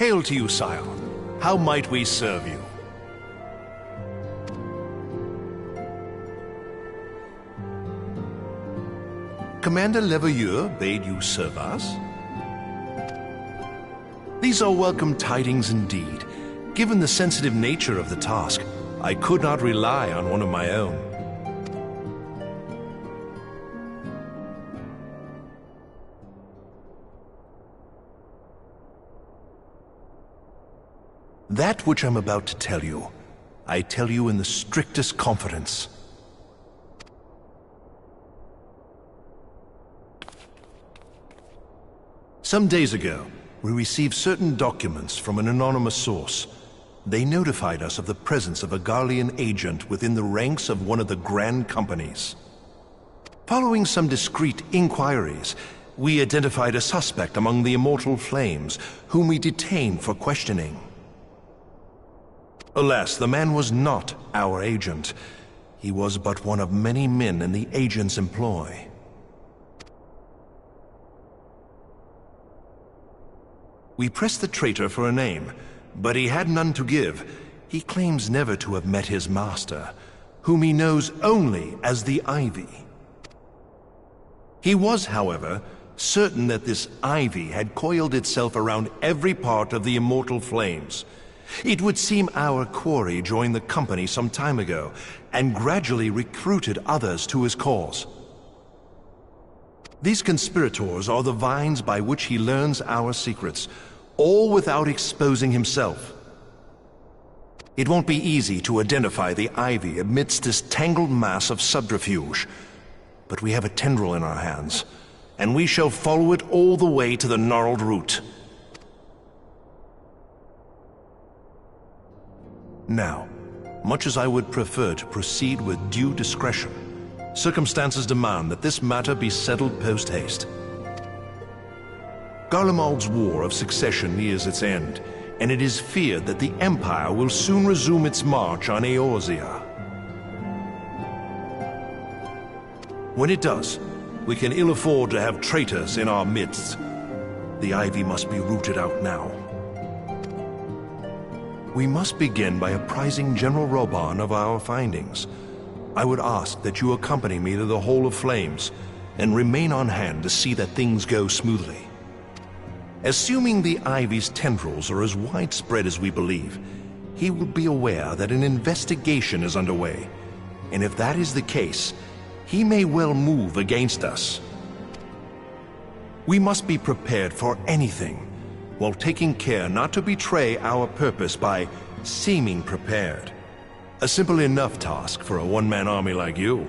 Hail to you, sire. How might we serve you? Commander Leveilleur bade you serve us? These are welcome tidings indeed. Given the sensitive nature of the task, I could not rely on one of my own. That which I'm about to tell you, I tell you in the strictest confidence. Some days ago, we received certain documents from an anonymous source. They notified us of the presence of a Garlean agent within the ranks of one of the Grand Companies. Following some discreet inquiries, we identified a suspect among the Immortal Flames, whom we detained for questioning. Alas, the man was not our agent. He was but one of many men in the agent's employ. We pressed the traitor for a name, but he had none to give. He claims never to have met his master, whom he knows only as the Ivy. He was, however, certain that this Ivy had coiled itself around every part of the Immortal Flames. It would seem our quarry joined the company some time ago, and gradually recruited others to his cause. These conspirators are the vines by which he learns our secrets, all without exposing himself. It won't be easy to identify the Ivy amidst this tangled mass of subterfuge, but we have a tendril in our hands, and we shall follow it all the way to the gnarled root. Now, much as I would prefer to proceed with due discretion, circumstances demand that this matter be settled post-haste. Garlemald's War of Succession nears its end, and it is feared that the Empire will soon resume its march on Eorzea. When it does, we can ill afford to have traitors in our midst. The Ivy must be rooted out now. We must begin by apprising General Reborn of our findings. I would ask that you accompany me to the Hall of Flames, and remain on hand to see that things go smoothly. Assuming the Ivy's tendrils are as widespread as we believe, he will be aware that an investigation is underway, and if that is the case, he may well move against us. We must be prepared for anything, while taking care not to betray our purpose by seeming prepared. A simple enough task for a one-man army like you.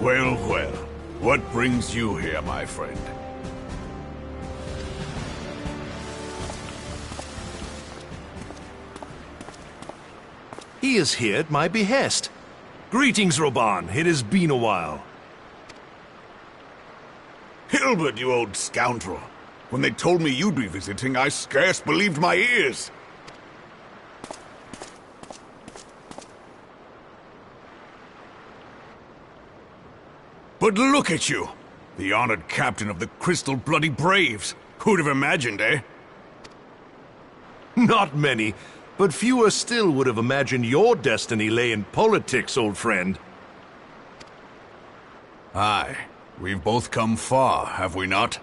Well, well. What brings you here, my friend? He is here at my behest. Greetings, Reborn. It has been a while. Hilbert, you old scoundrel. When they told me you'd be visiting, I scarce believed my ears. But look at you! The honored captain of the Crystal Bloody Braves. Who'd have imagined, eh? Not many, but fewer still would have imagined your destiny lay in politics, old friend. Aye. We've both come far, have we not?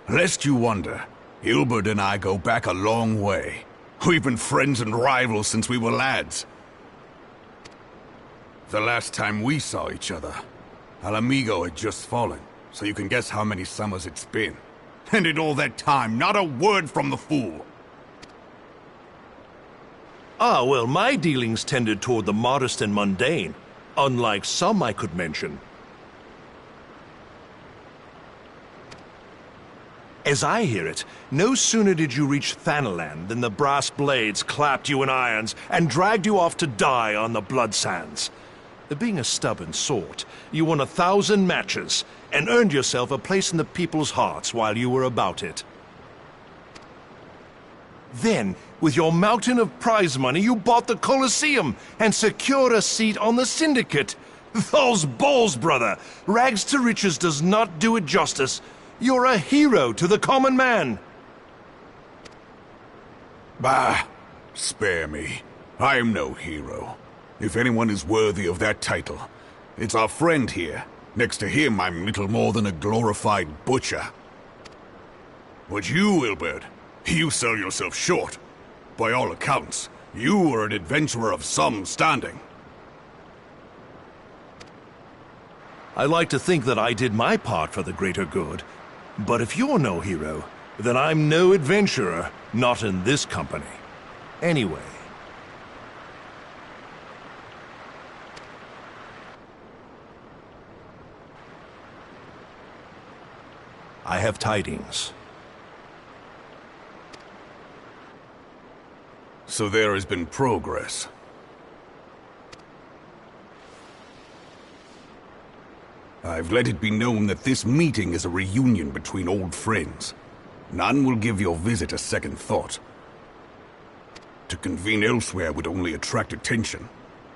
Lest you wonder, Hilbert and I go back a long way. We've been friends and rivals since we were lads. The last time we saw each other, Alamigo had just fallen, so you can guess how many summers it's been. And in all that time, not a word from the fool. Ah, well, my dealings tended toward the modest and mundane, unlike some I could mention. As I hear it, no sooner did you reach Thanalan than the brass blades clapped you in irons and dragged you off to die on the blood sands. Being a stubborn sort, you won 1,000 matches and earned yourself a place in the people's hearts while you were about it. Then, with your mountain of prize money, you bought the Colosseum and secured a seat on the Syndicate. Those balls, brother! Rags to riches does not do it justice. You're a hero to the common man. Bah! Spare me. I am no hero. If anyone is worthy of that title, it's our friend here. Next to him, I'm little more than a glorified butcher. But you, Hilbert, you sell yourself short. By all accounts, you are an adventurer of some standing. I like to think that I did my part for the greater good. But if you're no hero, then I'm no adventurer, not in this company. Anyway. I have tidings. So there has been progress. I've let it be known that this meeting is a reunion between old friends. None will give your visit a second thought. To convene elsewhere would only attract attention.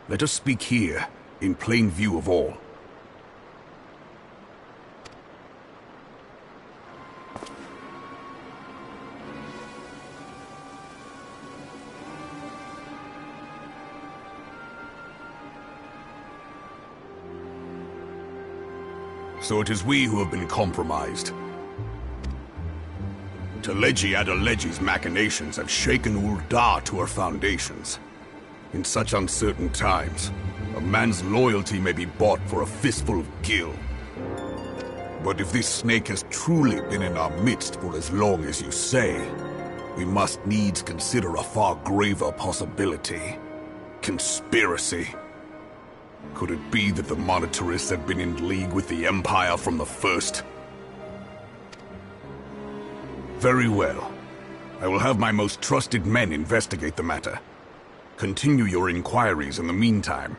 Let us speak here, in plain view of all. So it is we who have been compromised. Teleji Adeleji's machinations have shaken Ul'dah to her foundations. In such uncertain times, a man's loyalty may be bought for a fistful of gil. But if this snake has truly been in our midst for as long as you say, we must needs consider a far graver possibility. Conspiracy. Could it be that the Monetarists have been in league with the Empire from the first? Very well. I will have my most trusted men investigate the matter. Continue your inquiries in the meantime.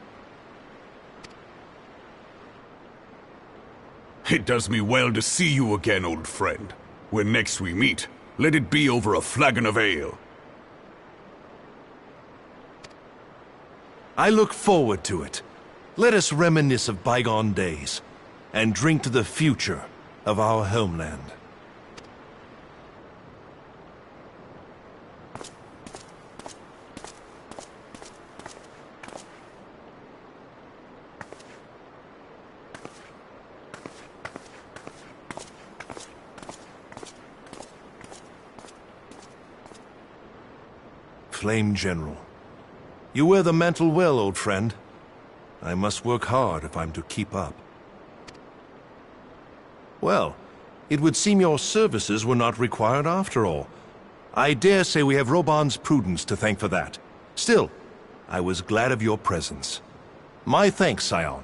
It does me well to see you again, old friend. When next we meet, let it be over a flagon of ale. I look forward to it. Let us reminisce of bygone days, and drink to the future of our homeland. Flame General, you wear the mantle well, old friend. I must work hard if I'm to keep up. Well, it would seem your services were not required after all. I dare say we have Reborn's prudence to thank for that. Still, I was glad of your presence. My thanks, Scion.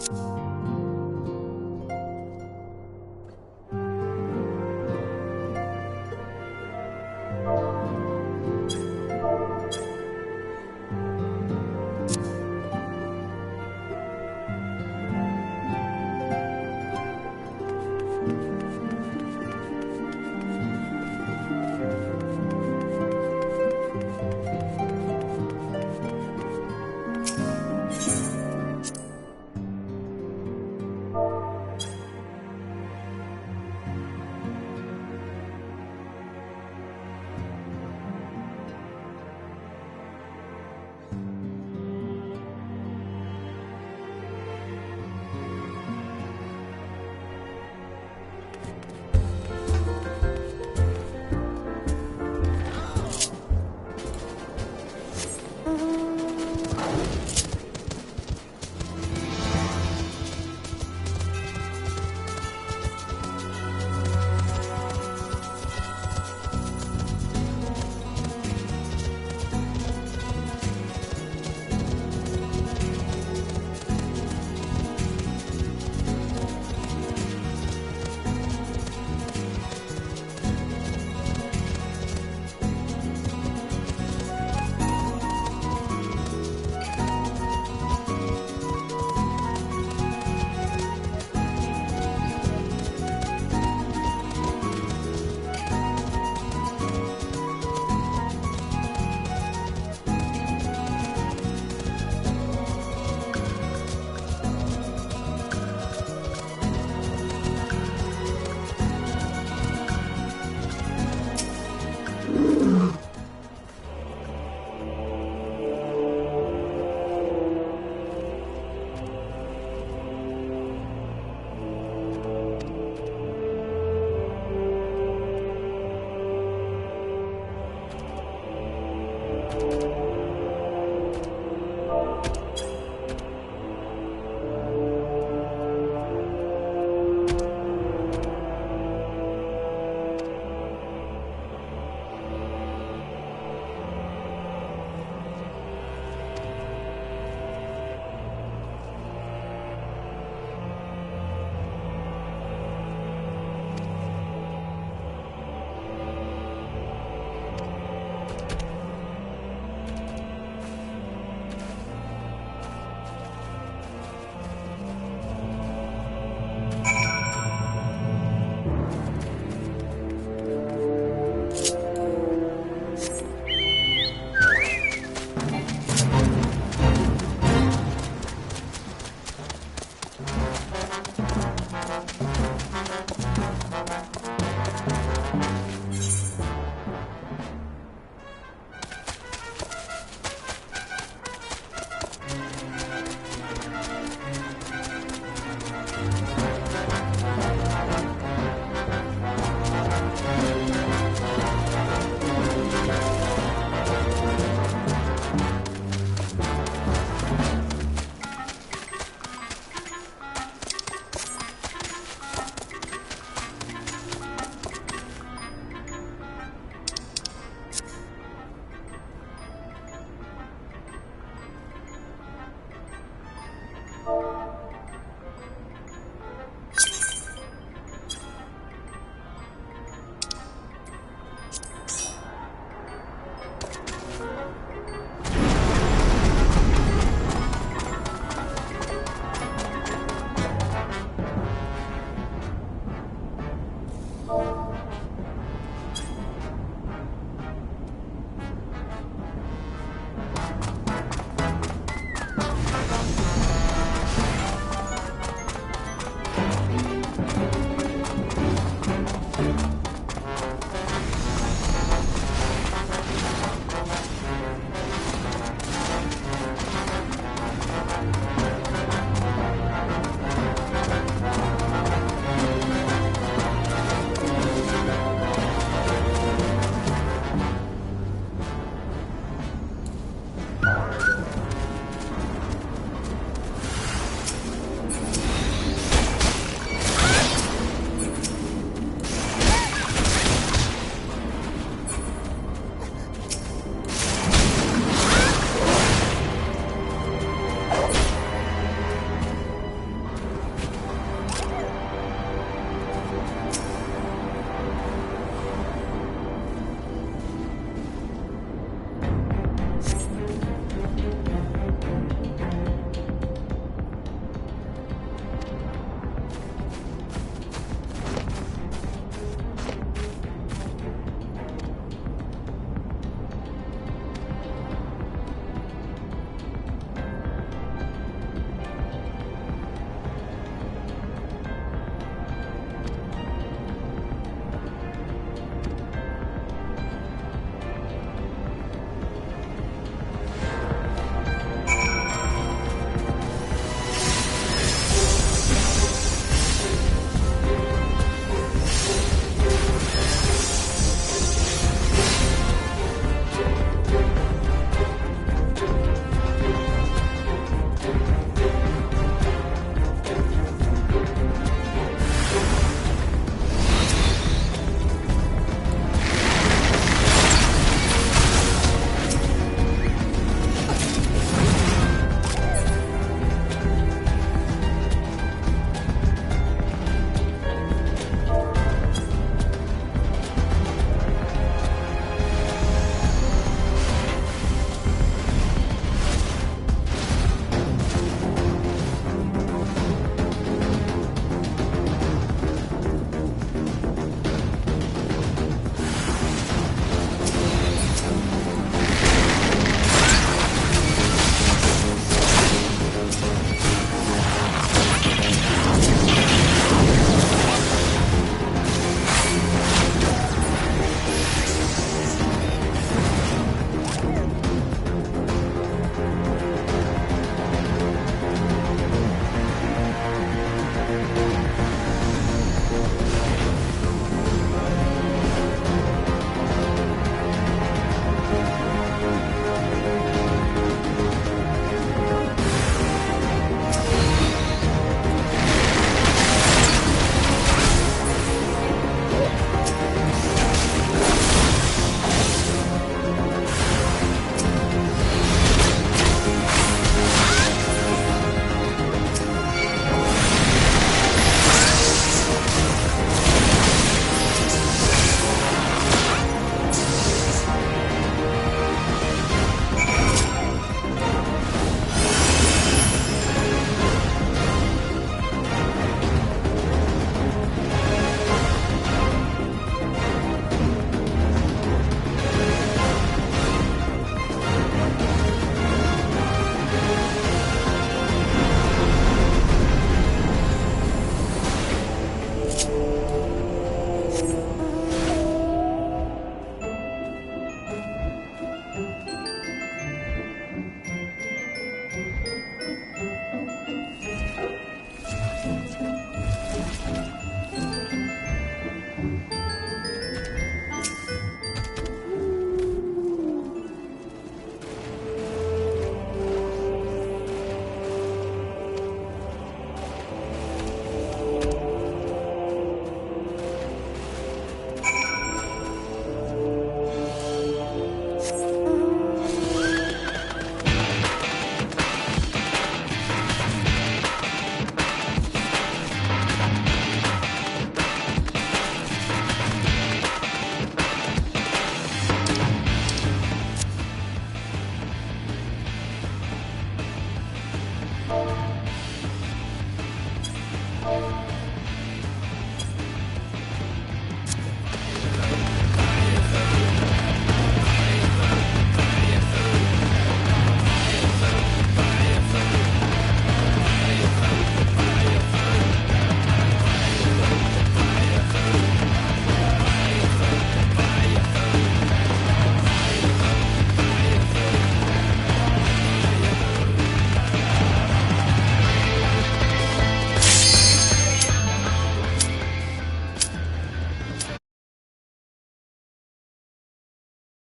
you